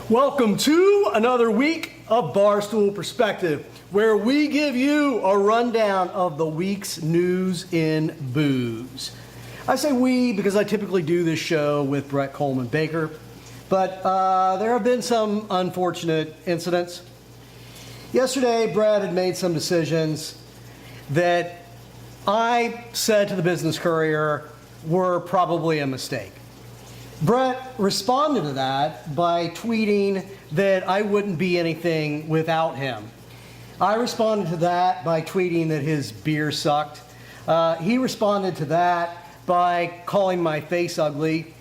Welcome to another week of Barstool Perspective, where we give you a rundown of the week's news in booze. I say we because I typically do this show with Brett Coleman Baker, but there have been some unfortunate incidents. Yesterday, Brett had made some decisions that I said to the Business Courier were probably a mistake. Brett responded to that by tweeting that I wouldn't be anything without him. I responded to that by tweeting that his beer sucked. He responded to that by calling my face ugly.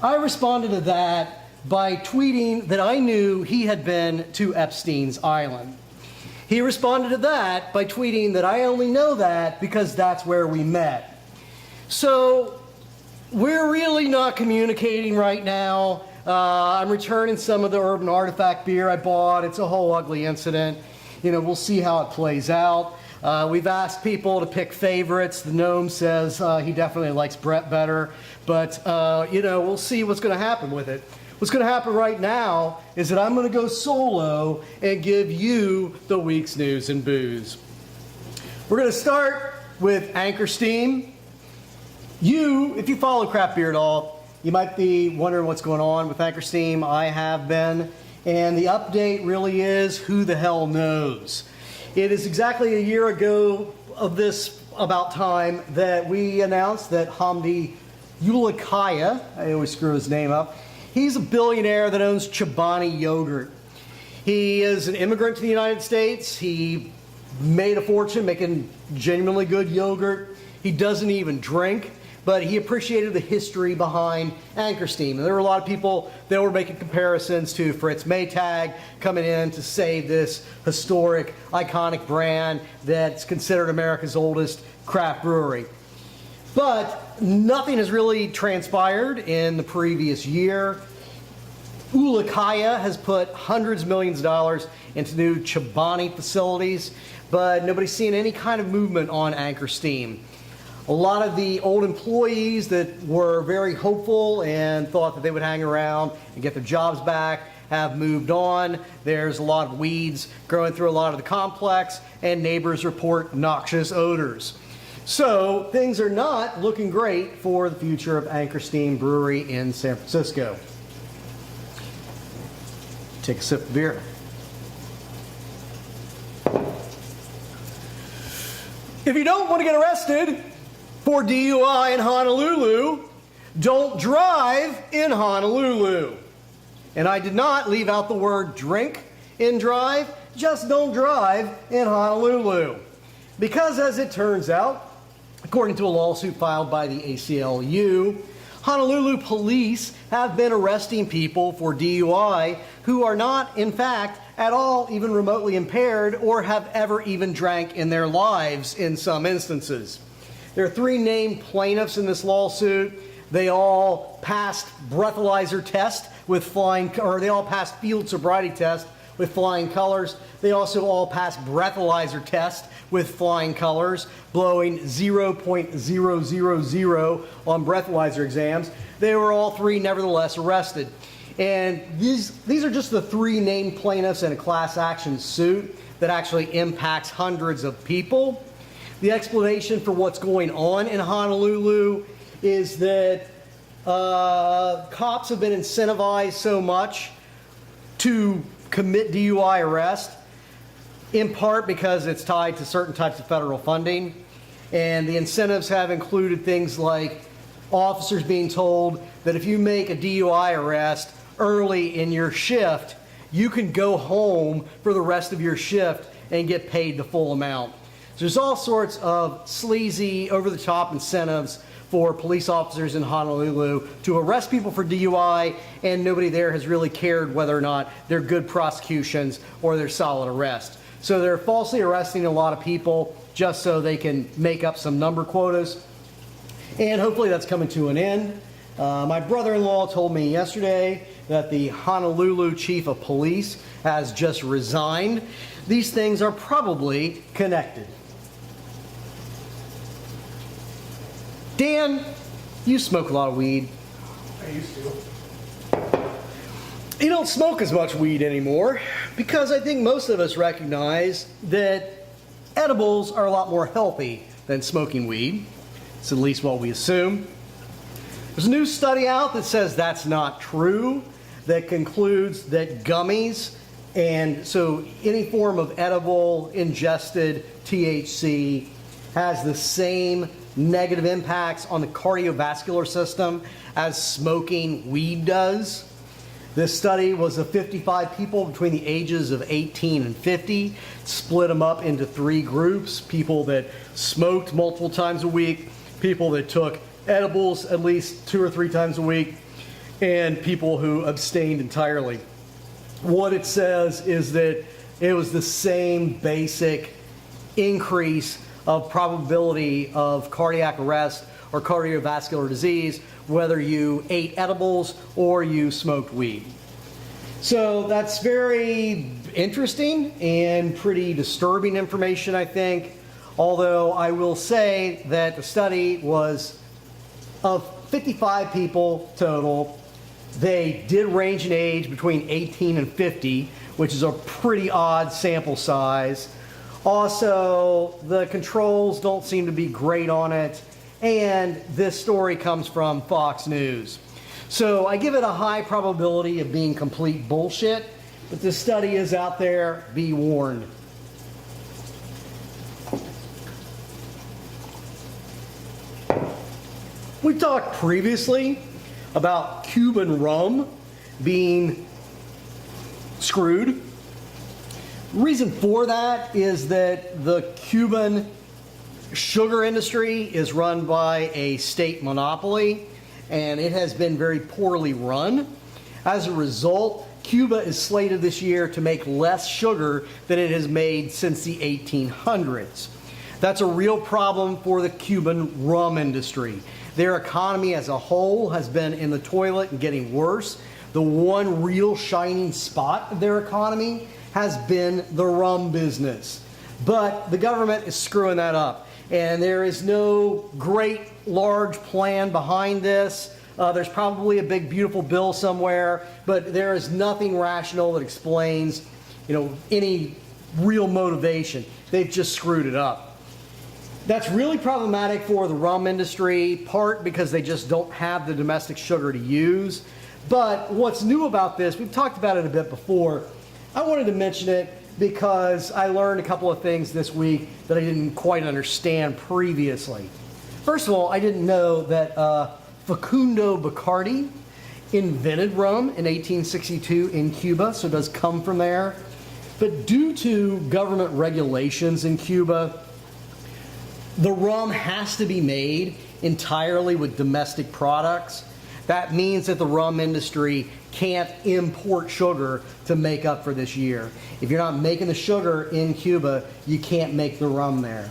I responded to that by tweeting that I knew he had been to Epstein's Island. He responded to that by tweeting that I only know that because that's where we met. So we're really not communicating right now. I'm returning some of the Urban Artifact beer I bought. It's a whole ugly incident. We'll see how it plays out. We've asked people to pick favorites. The gnome says he definitely likes Brett better. But, we'll see what's going to happen with it. What's going to happen right now is that I'm going to go solo and give you the week's news and booze. We're going to start with Anchor Steam. If you follow craft beer at all, you might be wondering what's going on with Anchor Steam. I have been, and the update really is who the hell knows. It is exactly a year ago of this about time that we announced that Hamdi Ulukaya, I always screw his name up, he's a billionaire that owns Chobani Yogurt. He is an immigrant to the United States. He made a fortune making genuinely good yogurt. He doesn't even drink, but he appreciated the history behind Anchor Steam. And there were a lot of people that were making comparisons to Fritz Maytag coming in to save this historic, iconic brand that's considered America's oldest craft brewery. But nothing has really transpired in the previous year. Ulukaya has put hundreds of millions of dollars into new Chobani facilities, but nobody's seen any kind of movement on Anchor Steam. A lot of the old employees that were very hopeful and thought that they would hang around and get their jobs back have moved on. There's a lot of weeds growing through a lot of the complex, and neighbors report noxious odors. So things are not looking great for the future of Anchor Steam Brewery in San Francisco. Take a sip of beer. If you don't want to get arrested for DUI in Honolulu, don't drive in Honolulu. And I did not leave out the word drink in drive, just don't drive in Honolulu. Because as it turns out, according to a lawsuit filed by the ACLU, Honolulu police have been arresting people for DUI who are not, in fact, at all even remotely impaired or have ever even drank in their lives in some instances. There are three named plaintiffs in this lawsuit. They all passed breathalyzer test with they all passed field sobriety test with flying colors. They also all passed breathalyzer test with flying colors, blowing 0.000 on breathalyzer exams. They were all three nevertheless arrested. And these are just the three named plaintiffs in a class action suit that actually impacts hundreds of people. The explanation for what's going on in Honolulu is that cops have been incentivized so much to commit DUI arrest, in part because it's tied to certain types of federal funding. And the incentives have included things like officers being told that if you make a DUI arrest early in your shift, you can go home for the rest of your shift and get paid the full amount. So there's all sorts of sleazy, over-the-top incentives for police officers in Honolulu to arrest people for DUI, and nobody there has really cared whether or not they're good prosecutions or they're solid arrests. So they're falsely arresting a lot of people just so they can make up some number quotas, and hopefully that's coming to an end. My brother-in-law told me yesterday that the Honolulu chief of police has just resigned. These things are probably connected. Dan, you smoke a lot of weed. I used to. You don't smoke as much weed anymore because I think most of us recognize that edibles are a lot more healthy than smoking weed. It's at least what we assume. There's a new study out that says that's not true, that concludes that gummies and so any form of edible ingested THC has the same negative impacts on the cardiovascular system as smoking weed does. This study was of 55 people between the ages of 18 and 50, split them up into 3 groups: people that smoked multiple times a week, people that took edibles at least 2 or 3 times a week, and people who abstained entirely. What it says is that it was the same basic increase of probability of cardiac arrest or cardiovascular disease whether you ate edibles or you smoked weed. So that's very interesting and pretty disturbing information, I think. Although I will say that the study was of 55 people total. They did range in age between 18 and 50, which is a pretty odd sample size. Also, the controls don't seem to be great on it. And this story comes from Fox News. So I give it a high probability of being complete bullshit, but this study is out there. Be warned. We talked previously about Cuban rum being screwed. The reason for that is that the Cuban sugar industry is run by a state monopoly, and it has been very poorly run. As a result, Cuba is slated this year to make less sugar than it has made since the 1800s. That's a real problem for the Cuban rum industry. Their economy as a whole has been in the toilet and getting worse. The one real shining spot of their economy has been the rum business. But the government is screwing that up. And there is no great large plan behind this. There's probably a big beautiful bill somewhere, but there is nothing rational that explains, any real motivation. They've just screwed it up. That's really problematic for the rum industry, part because they just don't have the domestic sugar to use. But what's new about this, we've talked about it a bit before. I wanted to mention it because I learned a couple of things this week that I didn't quite understand previously. First of all, I didn't know that Facundo Bacardi invented rum in 1862 in Cuba, so it does come from there. But due to government regulations in Cuba, the rum has to be made entirely with domestic products. That means that the rum industry can't import sugar to make up for this year. If you're not making the sugar in Cuba, you can't make the rum there.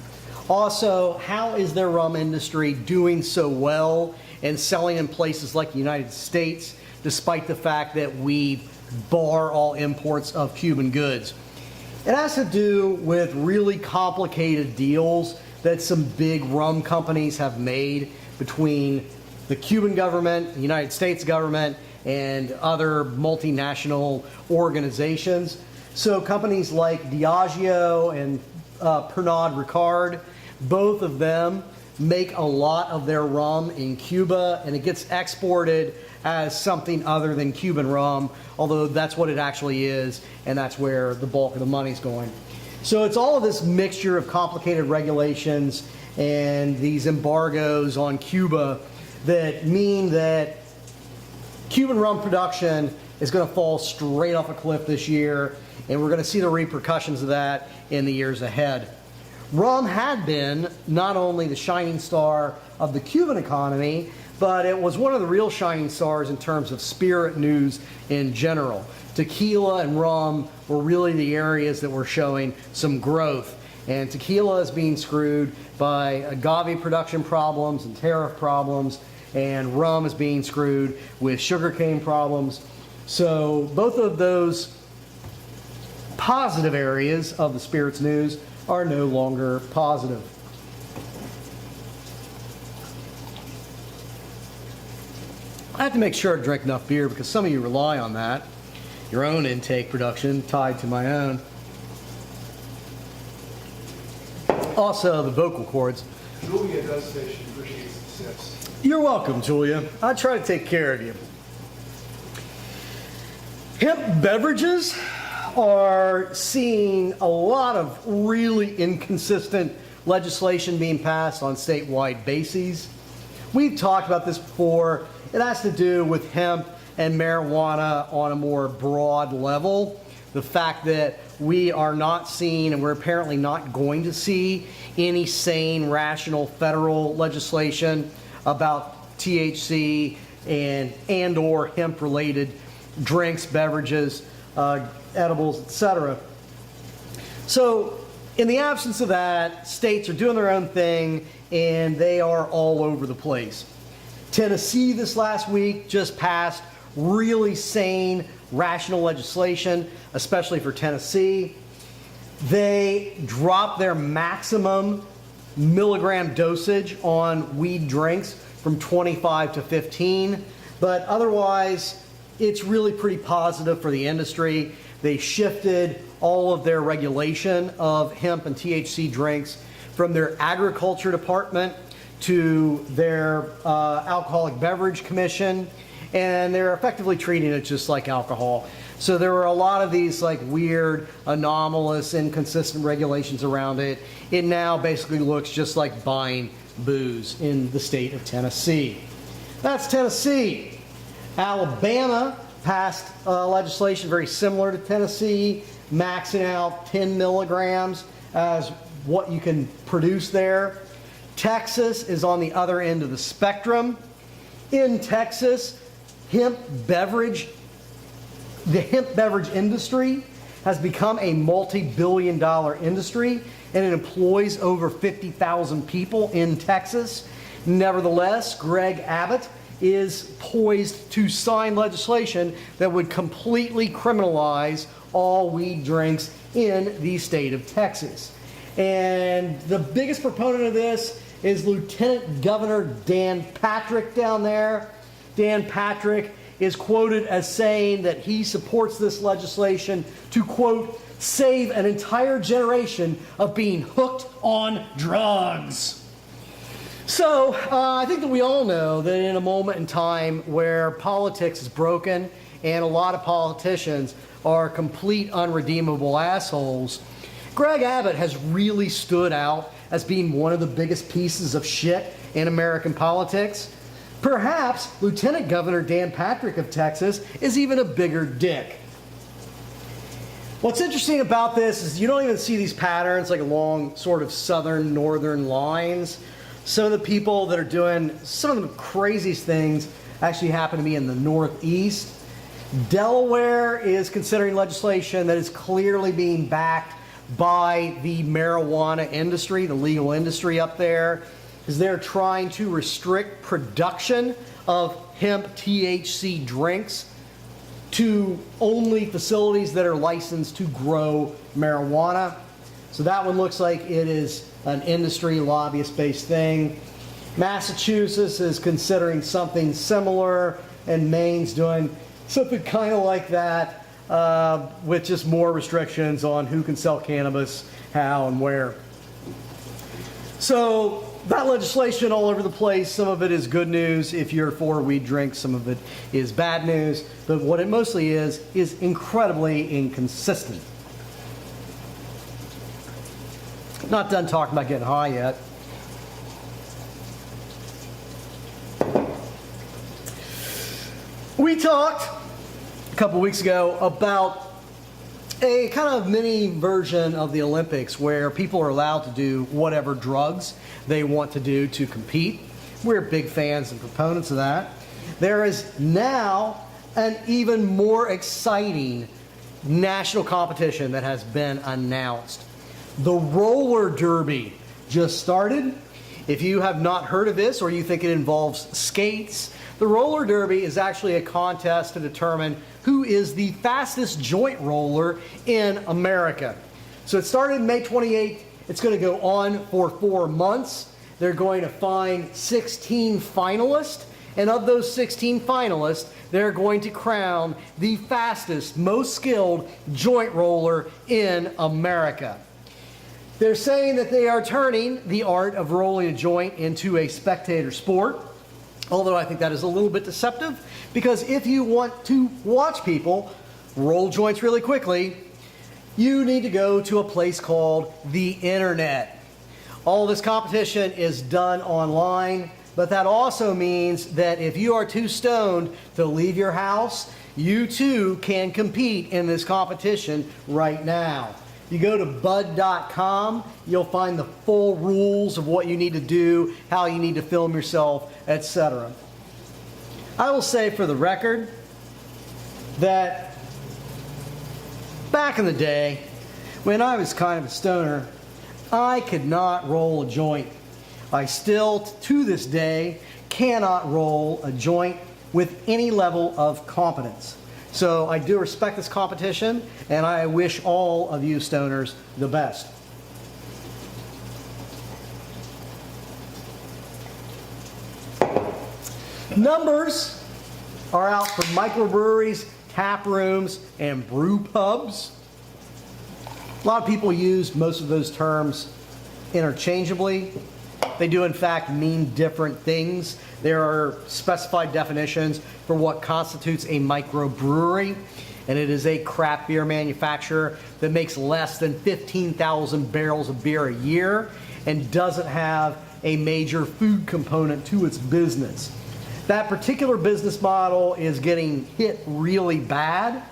Also, how is their rum industry doing so well and selling in places like the United States, despite the fact that we bar all imports of Cuban goods? It has to do with really complicated deals that some big rum companies have made between the Cuban government, the United States government, and other multinational organizations. So companies like Diageo and Pernod Ricard, both of them make a lot of their rum in Cuba, and it gets exported as something other than Cuban rum, although that's what it actually is, and that's where the bulk of the money's going. So it's all of this mixture of complicated regulations and these embargoes on Cuba that mean that Cuban rum production is going to fall straight off a cliff this year, and we're going to see the repercussions of that in the years ahead. Rum had been not only the shining star of the Cuban economy, but it was one of the real shining stars in terms of spirit news in general. Tequila and rum were really the areas that were showing some growth. And tequila is being screwed by agave production problems and tariff problems, and rum is being screwed with sugarcane problems. So both of those positive areas of the spirits news are no longer positive. I have to make sure I drink enough beer because some of you rely on that. your own intake production tied to my own. Also, the vocal cords. Julia does say she appreciates the sips. You're welcome, Julia. I try to take care of you. Hemp beverages are seeing a lot of really inconsistent legislation being passed on statewide bases. We've talked about this before. It has to do with hemp and marijuana on a more broad level. The fact that we are not seeing, and we're apparently not going to see, any sane, rational federal legislation about THC and or hemp-related drinks, beverages, edibles, etc. So in the absence of that, states are doing their own thing, and they are all over the place. Tennessee this last week just passed really sane, rational legislation, especially for Tennessee. They dropped their maximum milligram dosage on weed drinks from 25 to 15, but otherwise, it's really pretty positive for the industry. They shifted all of their regulation of hemp and THC drinks from their agriculture department to their alcoholic beverage commission, and they're effectively treating it just like alcohol. So there were a lot of these like weird, anomalous, inconsistent regulations around it. It now basically looks just like buying booze in the state of Tennessee. That's Tennessee. Alabama passed legislation very similar to Tennessee, maxing out 10 milligrams as what you can produce there. Texas is on the other end of the spectrum. In Texas, the hemp beverage industry has become a multi-billion-dollar industry, and it employs over 50,000 people in Texas. Nevertheless, Greg Abbott is poised to sign legislation that would completely criminalize all weed drinks in the state of Texas. And the biggest proponent of this is Lieutenant Governor Dan Patrick down there. Dan Patrick is quoted as saying that he supports this legislation to, quote, save an entire generation of being hooked on drugs. So I think that we all know that in a moment in time where politics is broken and a lot of politicians are complete unredeemable assholes, Greg Abbott has really stood out as being one of the biggest pieces of shit in American politics. Perhaps Lieutenant Governor Dan Patrick of Texas is even a bigger dick. What's interesting about this is you don't even see these patterns like along sort of southern, northern lines. Some of the people that are doing some of the craziest things actually happen to be in the Northeast. Delaware is considering legislation that is clearly being backed by the marijuana industry, the legal industry up there, is they're trying to restrict production of hemp THC drinks to only facilities that are licensed to grow marijuana. So that one looks like it is an industry lobbyist-based thing. Massachusetts is considering something similar, and Maine's doing something kind of like that, with just more restrictions on who can sell cannabis, how, and where. So that legislation all over the place. Some of it is good news if you're for weed drinks. Some of it is bad news. But what it mostly is incredibly inconsistent. Not done talking about getting high yet. We talked a couple weeks ago about a kind of mini version of the Olympics where people are allowed to do whatever drugs they want to do to compete. We're big fans and proponents of that. There is now an even more exciting national competition that has been announced. The roller derby just started. If you have not heard of this or you think it involves skates, the roller derby is actually a contest to determine who is the fastest joint roller in America. So it started May 28th. It's going to go on for 4 months. They're going to find 16 finalists, and of those 16 finalists, they're going to crown the fastest, most skilled joint roller in America. They're saying that they are turning the art of rolling a joint into a spectator sport, although I think that is a little bit deceptive, because if you want to watch people roll joints really quickly, you need to go to a place called the internet. All this competition is done online, but that also means that if you are too stoned to leave your house, you too can compete in this competition right now. You go to bud.com, you'll find the full rules of what you need to do, how you need to film yourself, etc. I will say for the record that back in the day, when I was kind of a stoner, I could not roll a joint. I still, to this day, cannot roll a joint with any level of competence. So I do respect this competition, and I wish all of you stoners the best. Numbers are out for microbreweries, tap rooms, and brew pubs. A lot of people use most of those terms interchangeably. They do in fact mean different things. There are specified definitions for what constitutes a microbrewery, and it is a craft beer manufacturer that makes less than 15,000 barrels of beer a year and doesn't have a major food component to its business. That particular business model is getting hit really bad.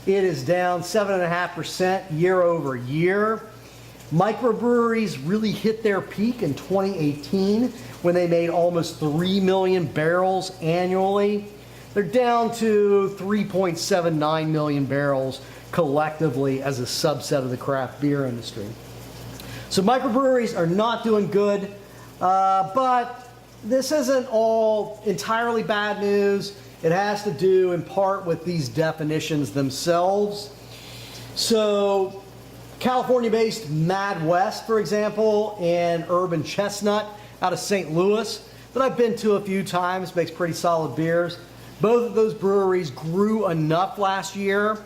It is down 7.5% year over year. Microbreweries really hit their peak in 2018 when they made almost 3 million barrels annually. They're down to 3.79 million barrels collectively as a subset of the craft beer industry. So microbreweries are not doing good, but this isn't all entirely bad news. It has to do in part with these definitions themselves. So California-based Mad West, for example, and Urban Chestnut out of St. Louis, that I've been to a few times, makes pretty solid beers. Both of those breweries grew enough last year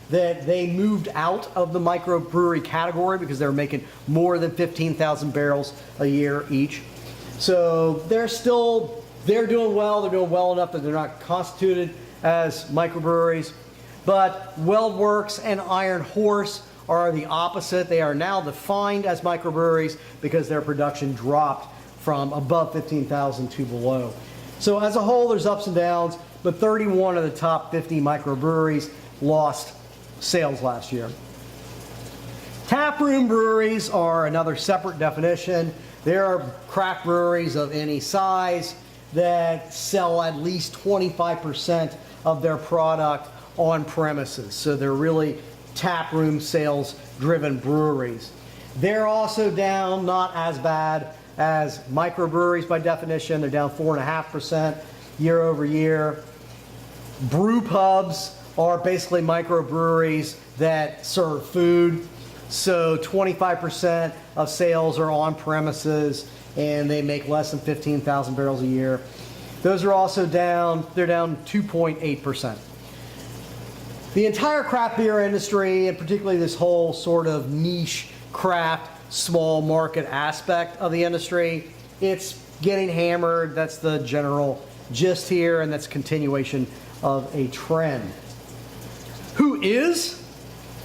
that they moved out of the microbrewery category because they were making more than 15,000 barrels a year each. So they're doing well. They're doing well enough that they're not constituted as microbreweries. But WeldWorks and Iron Horse are the opposite. They are now defined as microbreweries because their production dropped from above 15,000 to below. So as a whole, there's ups and downs, but 31 of the top 50 microbreweries lost sales last year. Taproom breweries are another separate definition. There are craft breweries of any size that sell at least 25% of their product on premises. So they're really taproom sales driven breweries. They're also down, not as bad as microbreweries by definition. They're down 4.5% year over year. Brew pubs are basically microbreweries that serve food. So 25% of sales are on premises and they make less than 15,000 barrels a year. Those are also down, they're down 2.8%. The entire craft beer industry, and particularly this whole sort of niche craft small market aspect of the industry, it's getting hammered. That's the general gist here, and that's a continuation of a trend. Who is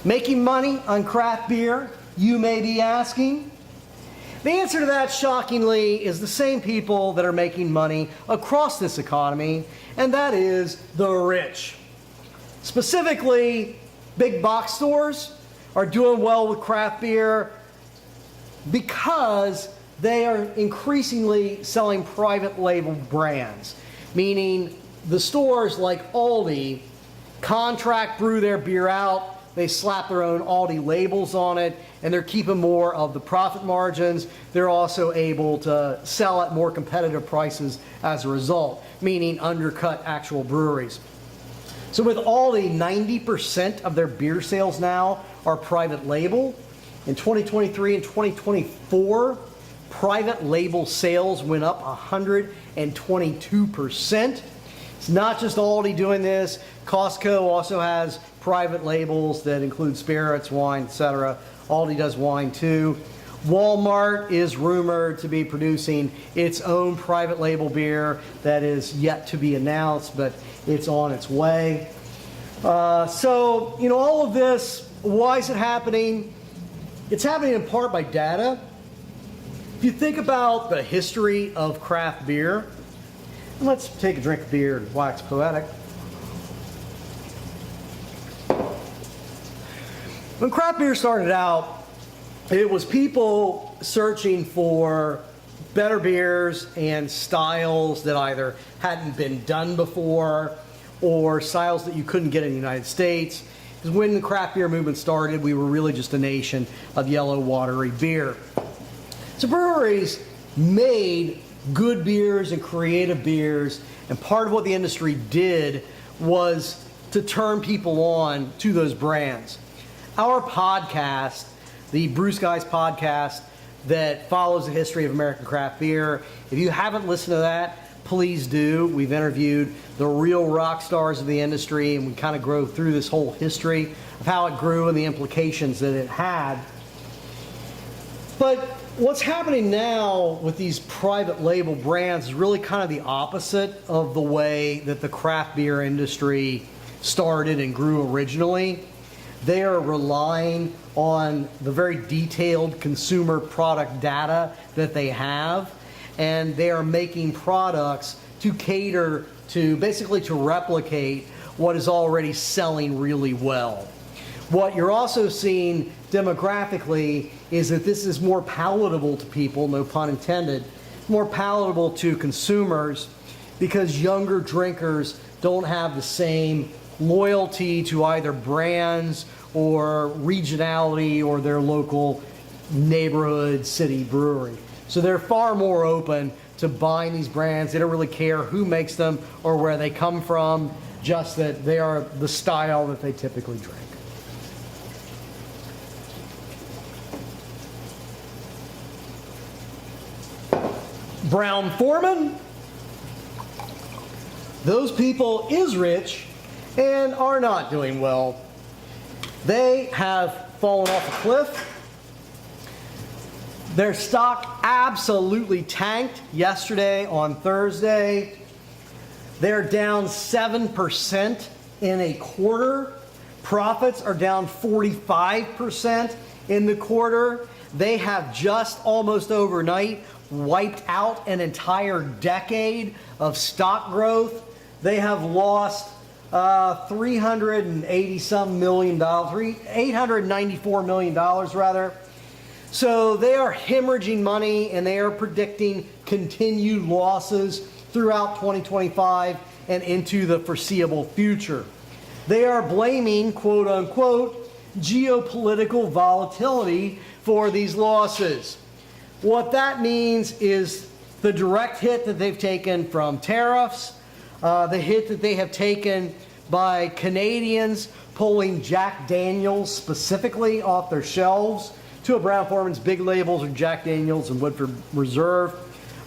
making money on craft beer, you may be asking? The answer to that, shockingly, is the same people that are making money across this economy, and that is the rich. Specifically, big box stores are doing well with craft beer because they are increasingly selling private label brands, meaning the stores like Aldi contract brew their beer out, they slap their own Aldi labels on it, and they're keeping more of the profit margins. They're also able to sell at more competitive prices as a result, meaning undercut actual breweries. So with Aldi, 90% of their beer sales now are private label. In 2023 and 2024, private label sales went up 122%. It's not just Aldi doing this. Costco also has private labels that include spirits, wine, etc. Aldi does wine too. Walmart is rumored to be producing its own private label beer that is yet to be announced, but it's on its way. So, all of this, why is it happening? It's happening in part by data. If you think about the history of craft beer, and let's take a drink of beer and wax poetic. When craft beer started out, it was people searching for better beers and styles that either hadn't been done before or styles that you couldn't get in the United States. Because when the craft beer movement started, we were really just a nation of yellow, watery beer. So breweries made good beers and creative beers, and part of what the industry did was to turn people on to those brands. Our podcast, the Brew Skies podcast that follows the history of American craft beer. If you haven't listened to that, please do. We've interviewed the real rock stars of the industry, and we kind of go through this whole history of how it grew and the implications that it had. But what's happening now with these private label brands is really kind of the opposite of the way that the craft beer industry started and grew originally. They are relying on the very detailed consumer product data that they have, and they are making products to cater to, basically to replicate what is already selling really well. What you're also seeing demographically is that this is more palatable to people, no pun intended, more palatable to consumers because younger drinkers don't have the same loyalty to either brands or regionality or their local neighborhood city brewery. So they're far more open to buying these brands. They don't really care who makes them or where they come from, just that they are the style that they typically drink. Brown-Forman, those people is rich and are not doing well. They have fallen off a cliff. Their stock absolutely tanked yesterday on Thursday. They're down 7% in a quarter. Profits are down 45% in the quarter. They have just almost overnight wiped out an entire decade of stock growth. They have lost $380-some million, $894 million rather. So they are hemorrhaging money, and they are predicting continued losses throughout 2025 and into the foreseeable future. They are blaming, quote unquote, geopolitical volatility for these losses. What that means is the direct hit that they've taken from tariffs, the hit that they have taken by Canadians pulling Jack Daniels specifically off their shelves. Two of Brown-Forman's big labels are Jack Daniels and Woodford Reserve.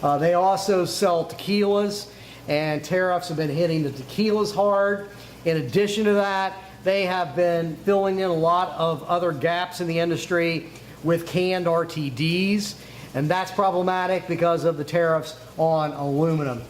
They also sell tequilas, and tariffs have been hitting the tequilas hard. In addition to that, they have been filling in a lot of other gaps in the industry with canned RTDs, and that's problematic because of the tariffs on aluminum.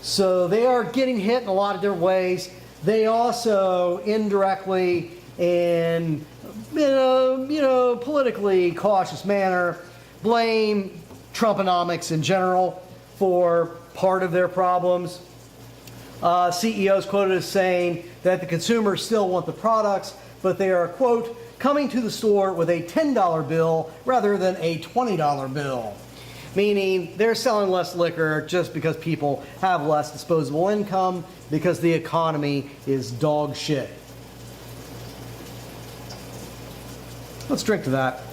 So they are getting hit in a lot of different ways. They also indirectly, in politically cautious manner, blame Trumponomics in general for part of their problems. CEOs quoted as saying that the consumers still want the products, but they are, quote, coming to the store with a $10 bill rather than a $20 bill. Meaning they're selling less liquor just because people have less disposable income because the economy is dog shit. Let's drink to that.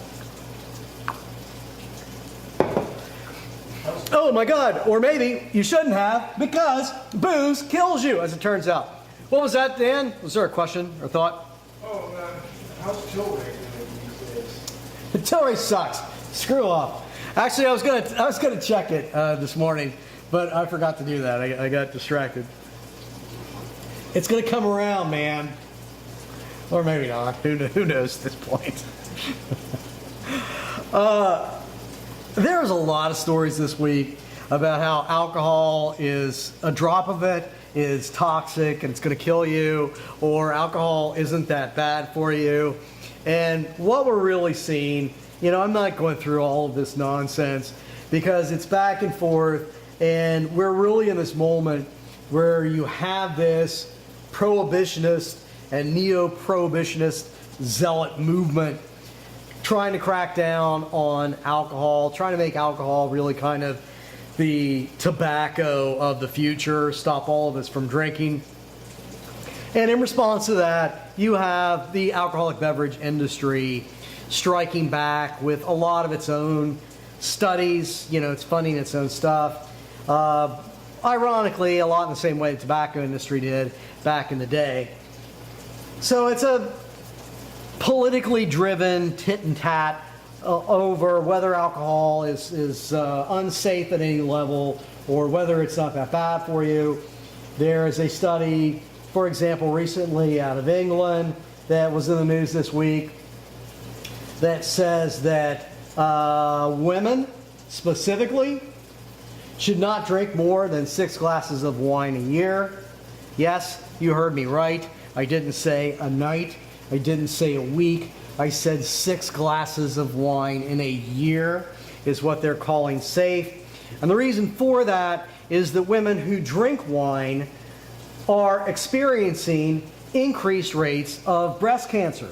Oh my God, or maybe you shouldn't have, because booze kills you, as it turns out. What was that, Dan? Was there a question or thought? Oh, how's Tilray doing these days? Tilray sucks. Screw off. Actually, I was gonna check it this morning, but I forgot to do that. I got distracted. It's going to come around, man. Or maybe not. Who knows at this point? There's a lot of stories this week about how alcohol is, a drop of it is toxic and it's going to kill you, or alcohol isn't that bad for you. And what we're really seeing, I'm not going through all of this nonsense because it's back and forth, and we're really in this moment where you have this prohibitionist and neo-prohibitionist zealot movement trying to crack down on alcohol, trying to make alcohol really kind of the tobacco of the future, stop all of us from drinking. And in response to that, you have the alcoholic beverage industry striking back with a lot of its own studies. It's funding its own stuff. Ironically, a lot in the same way the tobacco industry did back in the day. So it's a politically driven tit and tat over whether alcohol is unsafe at any level or whether it's not that bad for you. There is a study, for example, recently out of England that was in the news this week that says that women specifically should not drink more than 6 glasses of wine a year. Yes, you heard me right. I didn't say a night. I didn't say a week. I said 6 glasses of wine in a year is what they're calling safe. And the reason for that is that women who drink wine are experiencing increased rates of breast cancer.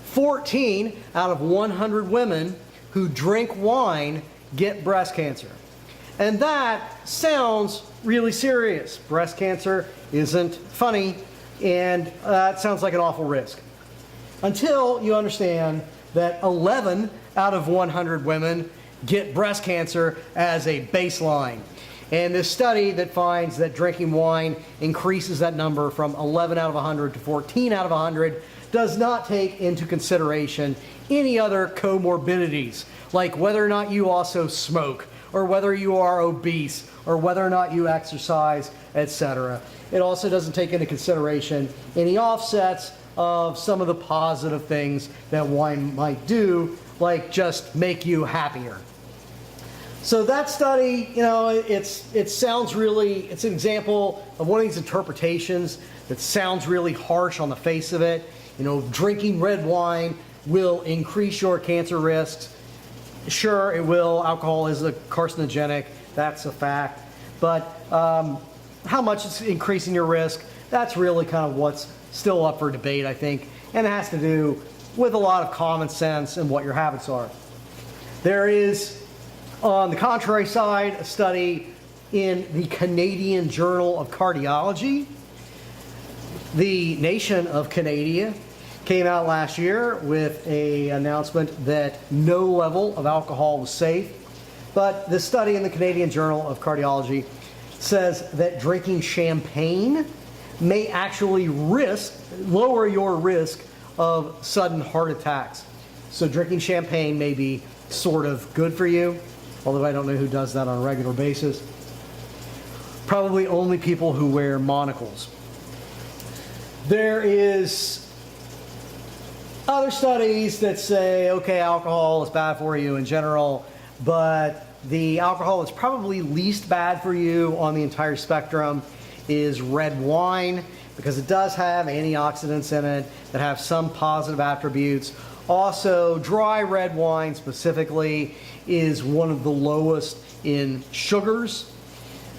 14 out of 100 women who drink wine get breast cancer. And that sounds really serious. Breast cancer isn't funny, and that sounds like an awful risk. Until you understand that 11 out of 100 women get breast cancer as a baseline. And this study that finds that drinking wine increases that number from 11 out of 100 to 14 out of 100 does not take into consideration any other comorbidities, like whether or not you also smoke, or whether you are obese, or whether or not you exercise, etc. It also doesn't take into consideration any offsets of some of the positive things that wine might do, like just make you happier. So that study, it sounds really, it's an example of one of these interpretations that sounds really harsh on the face of it. Drinking red wine will increase your cancer risks. Sure, it will. Alcohol is a carcinogenic. That's a fact. But how much it's increasing your risk, that's really kind of what's still up for debate, I think. And it has to do with a lot of common sense and what your habits are. There is, on the contrary side, a study in the Canadian Journal of Cardiology. The nation of Canada came out last year with an announcement that no level of alcohol was safe. But the study in the Canadian Journal of Cardiology says that drinking champagne may actually lower your risk of sudden heart attacks. So drinking champagne may be sort of good for you, although I don't know who does that on a regular basis. Probably only people who wear monocles. There is other studies that say, okay, alcohol is bad for you in general, but the alcohol that's probably least bad for you on the entire spectrum is red wine, because it does have antioxidants in it that have some positive attributes. Also, dry red wine specifically is one of the lowest in sugars,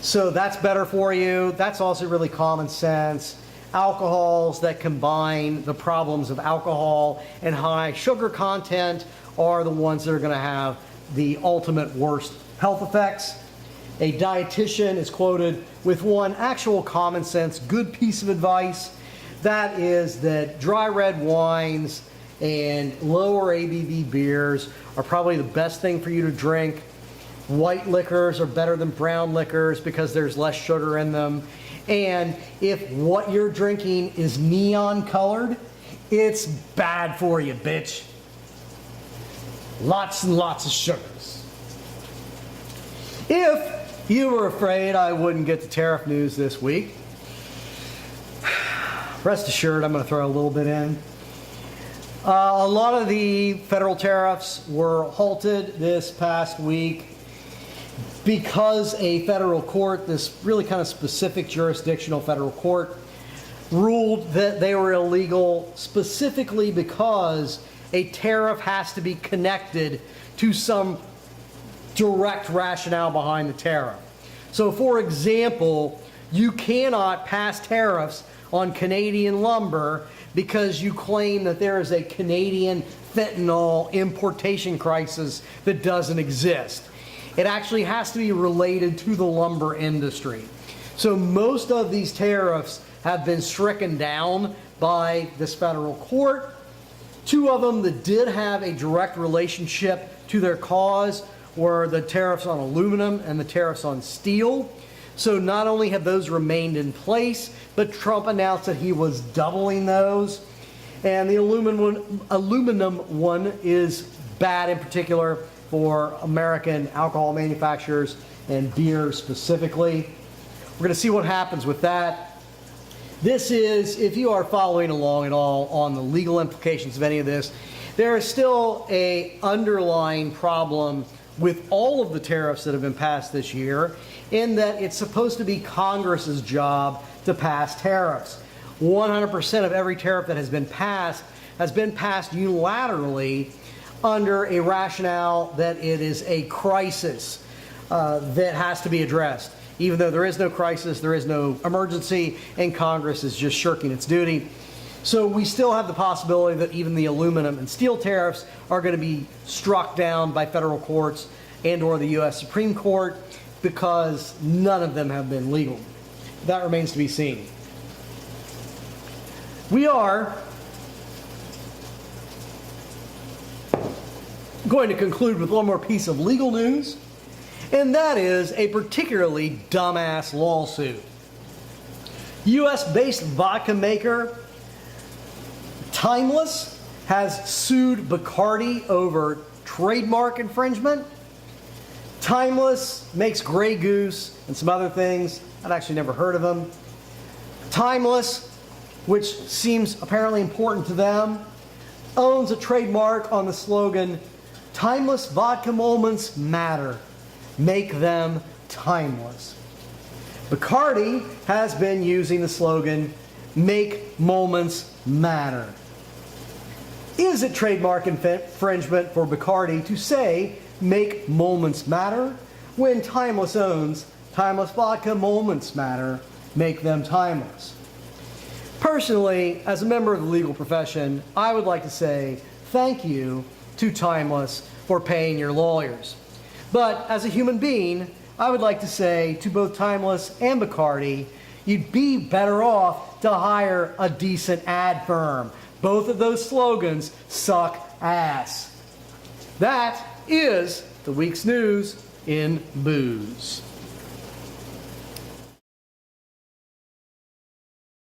so that's better for you. That's also really common sense. Alcohols that combine the problems of alcohol and high sugar content are the ones that are going to have the ultimate worst health effects. A dietitian is quoted with one actual common sense good piece of advice. That is that dry red wines and lower ABV beers are probably the best thing for you to drink. White liquors are better than brown liquors because there's less sugar in them. And if what you're drinking is neon colored, it's bad for you, bitch. Lots and lots of sugars. If you were afraid I wouldn't get the tariff news this week, Rest assured, I'm going to throw a little bit in. A lot of the federal tariffs were halted this past week because a federal court, this really kind of specific jurisdictional federal court, ruled that they were illegal specifically because a tariff has to be connected to some direct rationale behind the tariff. So, for example, you cannot pass tariffs on Canadian lumber because you claim that there is a Canadian fentanyl importation crisis that doesn't exist. It actually has to be related to the lumber industry. So most of these tariffs have been stricken down by this federal court. Two of them that did have a direct relationship to their cause were the tariffs on aluminum and the tariffs on steel. So not only have those remained in place, but Trump announced that he was doubling those. And the aluminum one is bad in particular for American alcohol manufacturers and beer specifically. We're going to see what happens with that. This is, if you are following along at all on the legal implications of any of this, there is still an underlying problem with all of the tariffs that have been passed this year, in that it's supposed to be Congress's job to pass tariffs. 100% of every tariff that has been passed unilaterally under a rationale that it is a crisis that has to be addressed. Even though there is no crisis, there is no emergency, and Congress is just shirking its duty. So we still have the possibility that even the aluminum and steel tariffs are going to be struck down by federal courts and or the U.S. Supreme Court because none of them have been legal. That remains to be seen. We are going to conclude with one more piece of legal news, and that is a particularly dumbass lawsuit. U.S.-based vodka maker Timeless has sued Bacardi over trademark infringement. Timeless makes Grey Goose and some other things. I'd actually never heard of them. Timeless, which seems apparently important to them, owns a trademark on the slogan, "Timeless vodka moments matter. Make them timeless." Bacardi has been using the slogan, "Make moments matter." Is it trademark infringement for Bacardi to say, "Make moments matter," when Timeless owns "Timeless vodka moments matter. Make them timeless"? Personally, as a member of the legal profession, I would like to say thank you to Timeless for paying your lawyers. But as a human being, I would like to say to both Timeless and Bacardi, you'd be better off to hire a decent ad firm. Both of those slogans suck ass. That is the week's news in booze.